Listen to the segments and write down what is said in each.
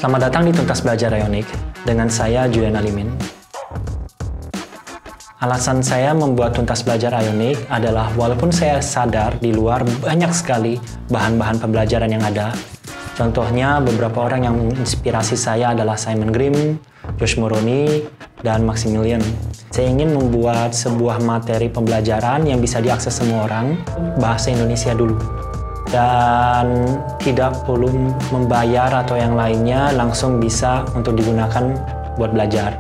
Selamat datang di Tuntas Belajar Ionic dengan saya Julian Alimin. Alasan saya membuat Tuntas Belajar Ionic adalah walaupun saya sadar di luar banyak sekali bahan-bahan pembelajaran yang ada. Contohnya beberapa orang yang menginspirasi saya adalah Simon Grimm, Josh Moroni, dan Maximilian. Saya ingin membuat sebuah materi pembelajaran yang bisa diakses semua orang, bahasa Indonesia dulu. Dan tidak perlu membayar atau yang lainnya, langsung bisa untuk digunakan buat belajar.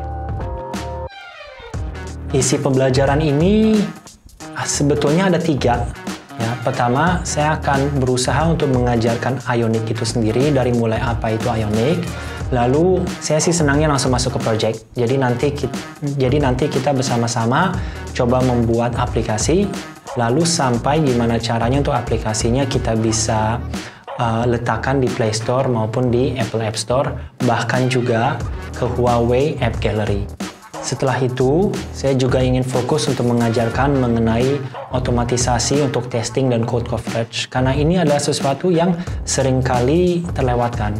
Isi pembelajaran ini sebetulnya ada 3. Ya, pertama, saya akan berusaha untuk mengajarkan Ionic itu sendiri dari mulai apa itu Ionic. Lalu saya sih senangnya langsung masuk ke project. Jadi nanti kita bersama-sama coba membuat aplikasi. Lalu sampai gimana caranya untuk aplikasinya kita bisa letakkan di Play Store maupun di Apple App Store, bahkan juga ke Huawei App Gallery. Setelah itu, saya juga ingin fokus untuk mengajarkan mengenai otomatisasi untuk testing dan code coverage, karena ini adalah sesuatu yang seringkali terlewatkan.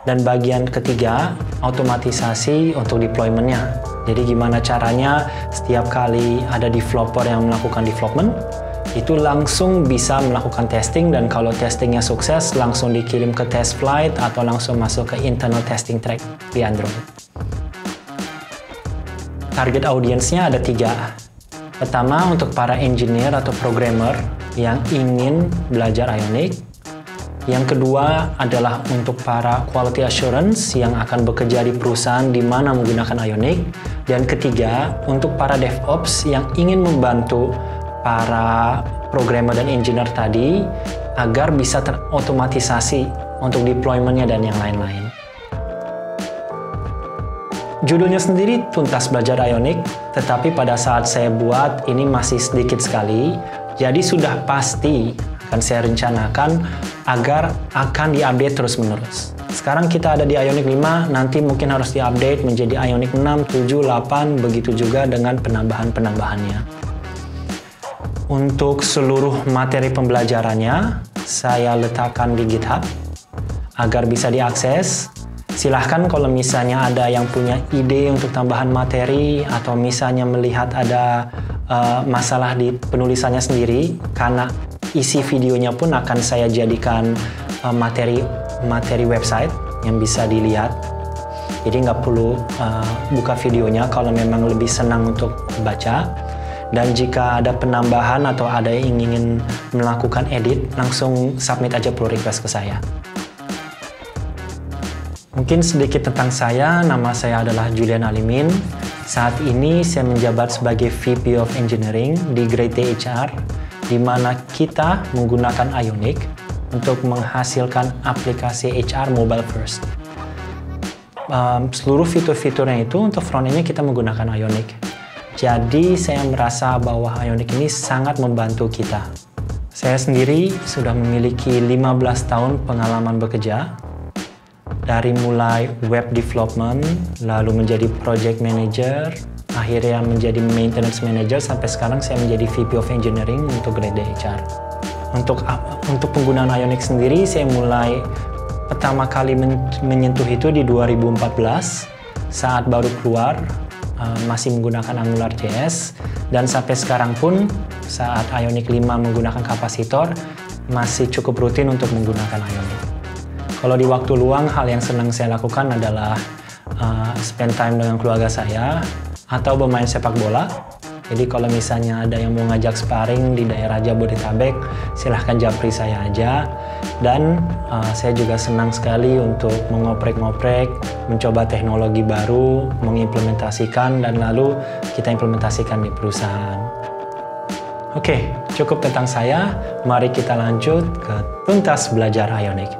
Dan bagian ketiga, otomatisasi untuk deployment-nya. Jadi gimana caranya setiap kali ada developer yang melakukan development, itu langsung bisa melakukan testing, dan kalau testingnya sukses, langsung dikirim ke test flight atau langsung masuk ke internal testing track di Android. Target audiensnya ada 3. Pertama, untuk para engineer atau programmer yang ingin belajar Ionic. Yang kedua adalah untuk para quality assurance yang akan bekerja di perusahaan di mana menggunakan Ionic. Dan ketiga, untuk para DevOps yang ingin membantu para programmer dan engineer tadi agar bisa terotomatisasi untuk deployment-nya dan yang lain-lain. Judulnya sendiri Tuntas Belajar Ionic, tetapi pada saat saya buat ini masih sedikit sekali, jadi sudah pasti akan saya rencanakan agar akan diupdate terus-menerus. Sekarang kita ada di Ionic 5, nanti mungkin harus diupdate menjadi Ionic 6, 7, 8, begitu juga dengan penambahan-penambahannya. Untuk seluruh materi pembelajarannya, saya letakkan di GitHub agar bisa diakses. Silahkan kalau misalnya ada yang punya ide untuk tambahan materi atau misalnya melihat ada masalah di penulisannya sendiri, karena isi videonya pun akan saya jadikan materi website yang bisa dilihat. Jadi nggak perlu buka videonya kalau memang lebih senang untuk baca. Dan jika ada penambahan atau ada yang ingin melakukan edit, langsung submit aja pull request ke saya. Mungkin sedikit tentang saya, nama saya adalah Julian Alimin. Saat ini saya menjabat sebagai VP of Engineering di Grade D HR, di mana kita menggunakan Ionic untuk menghasilkan aplikasi HR mobile first. Seluruh fitur-fiturnya itu untuk front-end-nya kita menggunakan Ionic. Jadi saya merasa bahwa Ionic ini sangat membantu kita. Saya sendiri sudah memiliki 15 tahun pengalaman bekerja, dari mulai web development, lalu menjadi project manager, akhirnya menjadi maintenance manager, sampai sekarang saya menjadi VP of Engineering untuk Grade HR. Untuk penggunaan Ionic sendiri, saya mulai pertama kali menyentuh itu di 2014, saat baru keluar, masih menggunakan AngularJS, dan sampai sekarang pun saat Ionic 5 menggunakan kapasitor, masih cukup rutin untuk menggunakan Ionic. Kalau di waktu luang, hal yang senang saya lakukan adalah spend time dengan keluarga saya atau bermain sepak bola. Jadi kalau misalnya ada yang mau ngajak sparring di daerah Jabodetabek, silahkan japri saya aja. Dan saya juga senang sekali untuk mengoprek-ngoprek, mencoba teknologi baru, mengimplementasikan, dan lalu kita implementasikan di perusahaan. Oke, cukup tentang saya. Mari kita lanjut ke Tuntas Belajar Ionic.